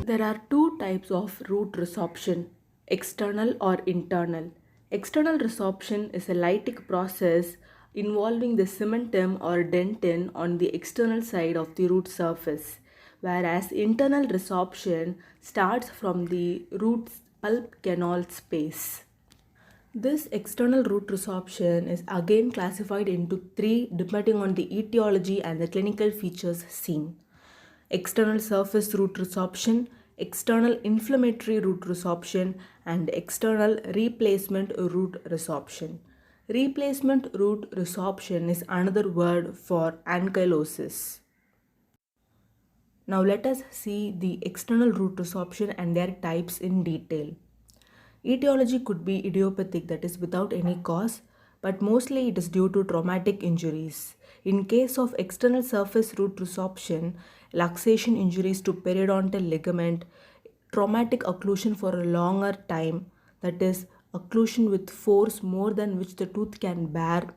There are two types of root resorption, external or internal. External resorption is a lytic process involving the cementum or dentin on the external side of the root surface, whereas internal resorption starts from the root pulp canal space. This external root resorption is again classified into three depending on the etiology and the clinical features seen: external surface root resorption, external inflammatory root resorption, and external replacement root resorption. Replacement root resorption is another word for ankylosis. Now let us see the external root resorption and their types in detail. Etiology could be idiopathic, that is without any cause, but mostly it is due to traumatic injuries. In case of external surface root resorption, luxation injuries to periodontal ligament, traumatic occlusion for a longer time, that is occlusion with force more than which the tooth can bear,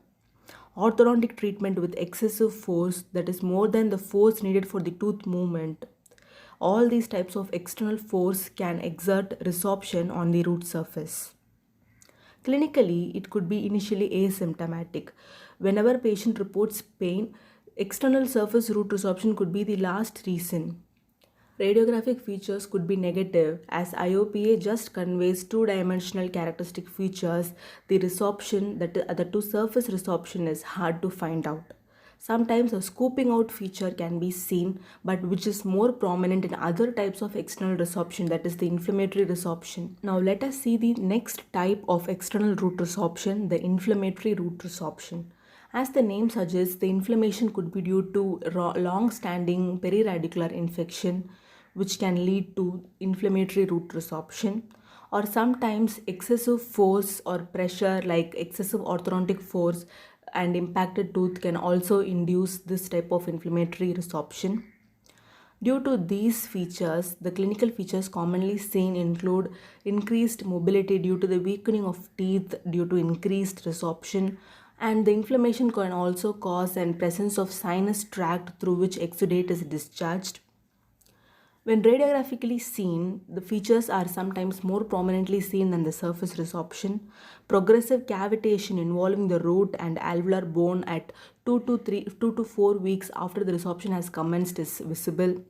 orthodontic treatment with excessive force, that is more than the force needed for the tooth movement. All these types of external force can exert resorption on the root surface. Clinically, it could be initially asymptomatic. Whenever patient reports pain, external surface root resorption could be the last reason. Radiographic features could be negative as IOPA just conveys two-dimensional characteristic features. The resorption, the two surface resorption is hard to find out. Sometimes a scooping out feature can be seen, but which is more prominent in other types of external resorption, that is the inflammatory resorption. Now let us see the next type of external root resorption, the inflammatory root resorption. As the name suggests, the inflammation could be due to long-standing periradicular infection, which can lead to inflammatory root resorption, or sometimes excessive force or pressure like excessive orthodontic force and impacted tooth can also induce this type of inflammatory resorption. Due to these features, the clinical features commonly seen include increased mobility due to the weakening of teeth due to increased resorption, and the inflammation can also cause an presence of sinus tract through which exudate is discharged. When radiographically seen, the features are sometimes more prominently seen than the surface resorption. Progressive cavitation involving the root and alveolar bone at 2 to 4 weeks after the resorption has commenced is visible.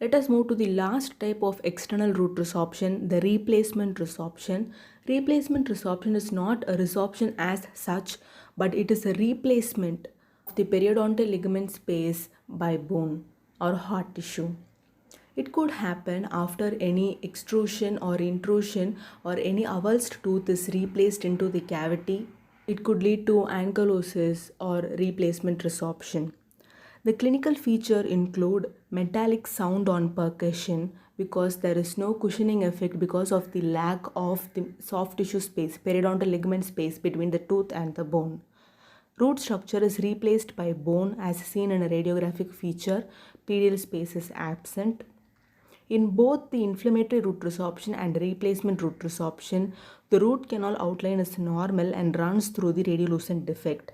Let us move to the last type of external root resorption, the replacement resorption. Replacement resorption is not a resorption as such, but it is a replacement of the periodontal ligament space by bone or hard tissue. It could happen after any extrusion or intrusion or any avulsed tooth is replaced into the cavity. It could lead to ankylosis or replacement resorption. The clinical feature include metallic sound on percussion because there is no cushioning effect because of the lack of the soft tissue space, periodontal ligament space between the tooth and the bone. Root structure is replaced by bone as seen in a radiographic feature. Pedial space is absent. In both the inflammatory root resorption and replacement root resorption, the root canal outline is normal and runs through the radiolucent defect.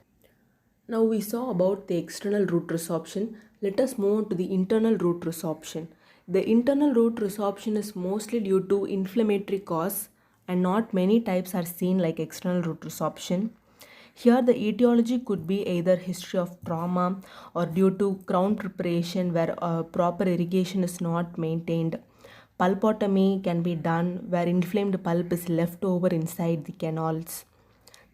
Now we saw about the external root resorption. Let us move on to the internal root resorption. The internal root resorption is mostly due to inflammatory cause and not many types are seen like external root resorption. Here the etiology could be either history of trauma or due to crown preparation where proper irrigation is not maintained. Pulpotomy can be done where inflamed pulp is left over inside the canals.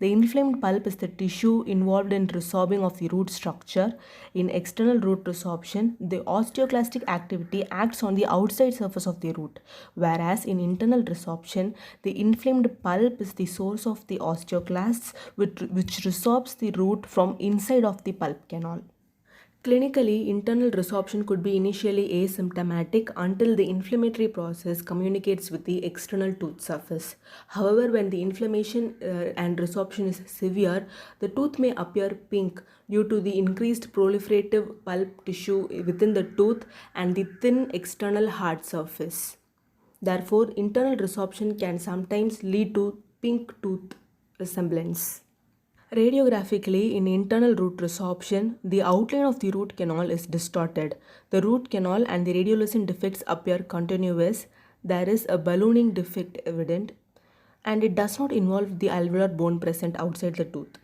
The inflamed pulp is the tissue involved in resorbing of the root structure. In external root resorption, the osteoclastic activity acts on the outside surface of the root, whereas in internal resorption, the inflamed pulp is the source of the osteoclasts which resorbs the root from inside of the pulp canal. Clinically, internal resorption could be initially asymptomatic until the inflammatory process communicates with the external tooth surface. However, when the inflammation and resorption is severe, the tooth may appear pink due to the increased proliferative pulp tissue within the tooth and the thin external hard surface. Therefore, internal resorption can sometimes lead to pink tooth resemblance. Radiographically, in internal root resorption, the outline of the root canal is distorted. The root canal and the radiolucent defects appear continuous. There is a ballooning defect evident, and it does not involve the alveolar bone present outside the tooth.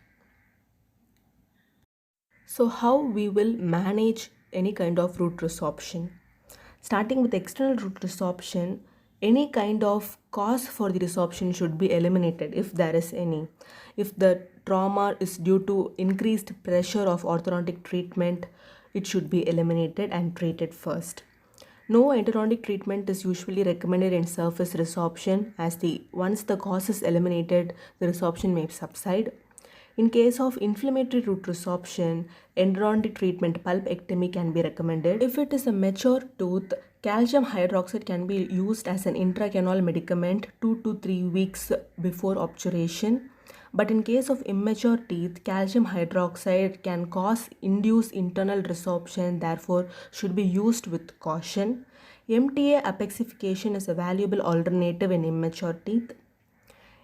So, how we will manage any kind of root resorption? Starting with external root resorption, any kind of cause for the resorption should be eliminated if there is any. If the trauma is due to increased pressure of orthodontic treatment, it should be eliminated and treated first. No endodontic treatment is usually recommended in surface resorption, as once the cause is eliminated, the resorption may subside. In case of inflammatory root resorption, endodontic treatment pulpectomy can be recommended. If it is a mature tooth, calcium hydroxide can be used as an intracanal medicament 2 to 3 weeks before obturation. But in case of immature teeth, calcium hydroxide can induce internal resorption, therefore should be used with caution. MTA apexification is a valuable alternative in immature teeth.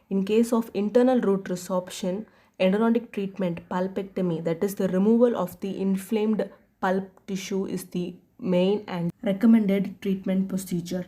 In case of internal root resorption, endodontic treatment pulpectomy, that is the removal of the inflamed pulp tissue, is the main and recommended treatment procedure.